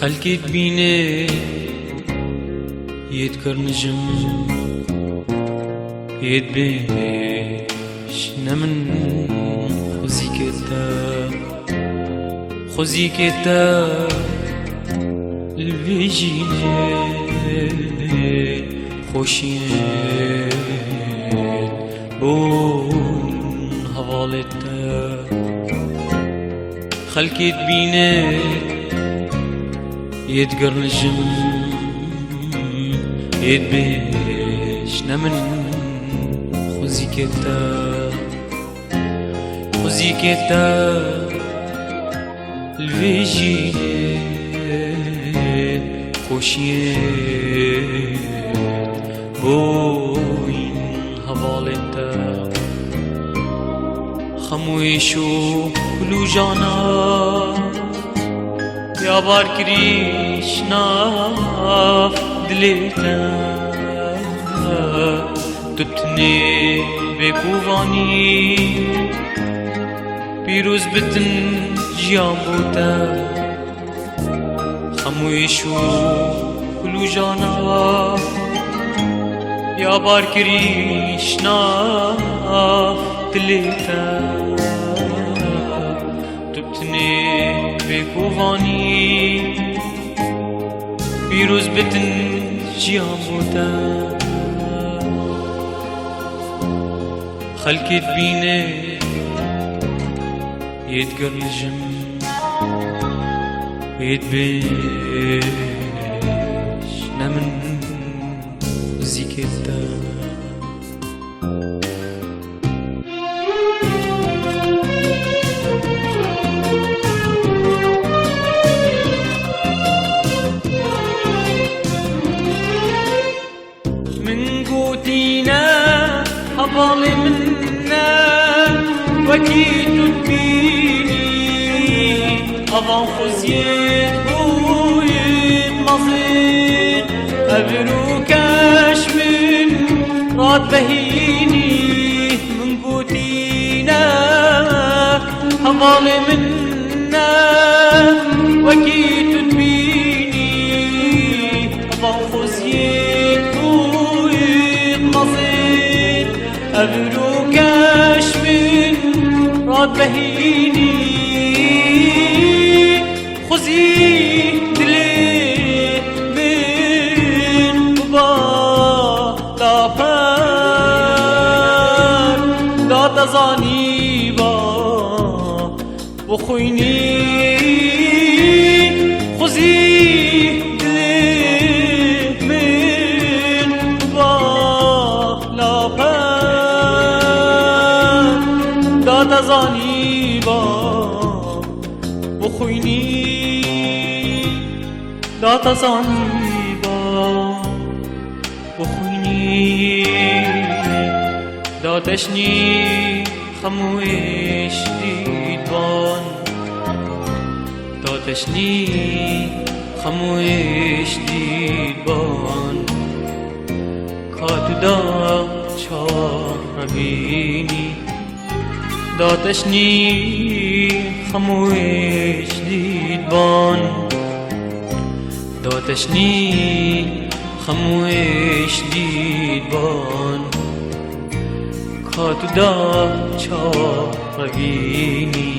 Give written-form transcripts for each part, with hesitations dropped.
خلقي تبيني يذكر نجم يدبيش نمن خوزي كتا البيجيني خوشين بون هوالتا خلقي تبيني يدقر نجم يدبيش نمن خوزي كتا الفيجيني خوشين بوين هوالتا خمويشو كلو جانا يا بار كريشنا دليتا تبتني بكوفاني بيروز بتن جيامبوتا خمويشو كلو جانا يا بار كريشنا دليتا تبتني بكوفاني بيروز بتن جيامبوتا خلقي تبيني يدقر نجم يدبيش نمن زيكتا من قوتينا هبالي منا وكيد تبيني أضان خزيت بويد مصير أبروكاش من راد بهيني من قوتينا هبالي منا وكيد تبيني أضان خزيت بويد مصير أبروكاش من راد بهيني خوزي دلي من بابا دابر داد زاني با بخويني خوزي دلي من بابا دابر داد زاني با بخويني داد زاني با بخويني دادشني خموش ديدبان دادشني خموش ديدبان كاتو دا چار نبيني دادشني خموش ديدبان دادشني خموش ديدبان كاتو دا چار نبيني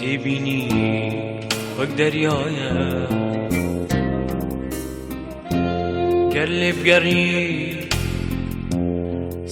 دبینی وەک دەریایە گەر لێ بگەڕی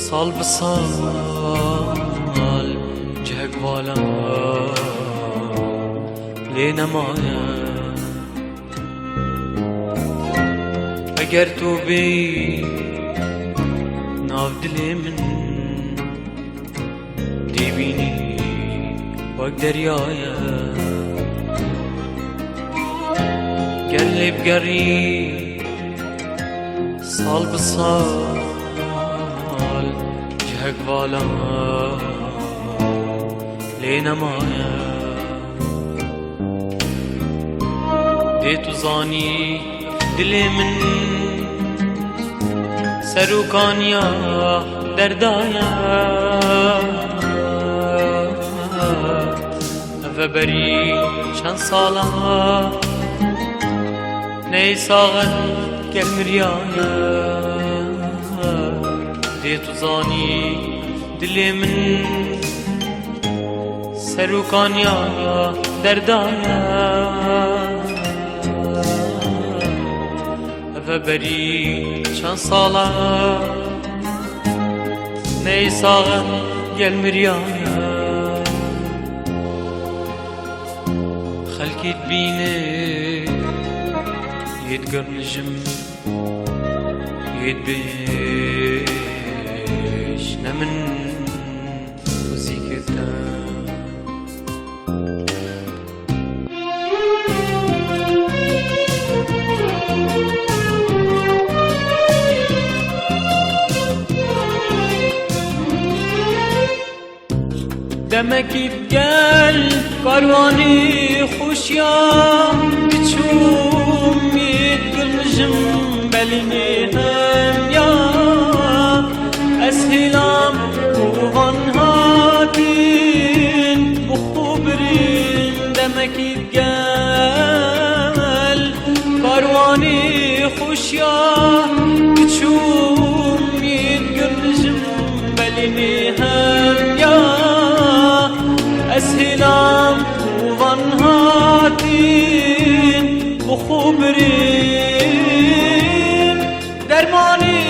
ساڵ بە ساڵ جەهەک باڵە لێ نەمایە ئەگەر تۆ بێ ناو دلێ من دەیبینی وەک دەریایە گەر لێ بگەڕی ساڵ بە ساڵ جەهەک باڵە لێ نەمایە دێ تو زانی دلێ من سەرۆکانیا دەردایە ئەڤە بەری چەند ساڵە نەی ساغن گەل مریایە دێ تو زانی دلێ من سەرۆکانیا دەردایە ئەڤە بەری چەند ساڵە نەی ساغن گەل مریایە خەلکیت بینێ یێت گەڕنژم یێت بێشنە من وزی کردە دەمەکی بگەل کاروانی خوشیا بچوم یێت گەڕنژم بەلینێ هەمیا ئەس هێلام ڕۆڤان هاتین بخۆ برین دەمەکی بگەل کاروانی خوشیا بچوم یێت گەڕنژم بەلینێ هەمیا ئەس هێلام ڕۆڤان هاتین بخۆ برین دەرمانی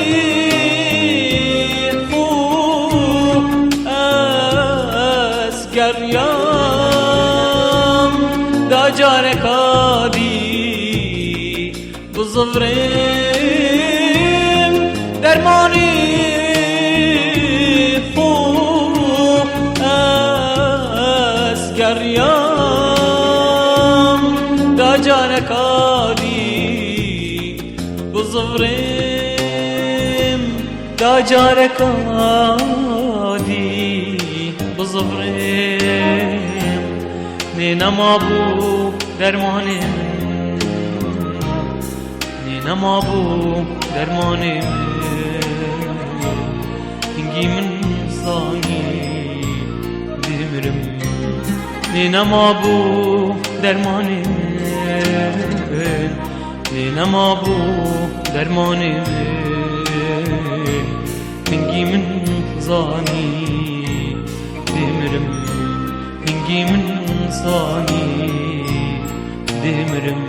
خۆ ئەس گەڕیام دا جارێکا دی بزڤڕێم دەرمانی خۆ ئەس گەڕیام دا جارێکا دی بزڤڕێم دا جارێکا دی بزڤڕێم نێ نەمابوو دەرمانێ نێ نەمابوو دەرمانێ هەنگی من زانی دێمرم نێ نەمابوو دەرمانێ نێ نەمابوو دەرمانێ هەنگی من زانی دێمرم هەنگی من زانی دێمرم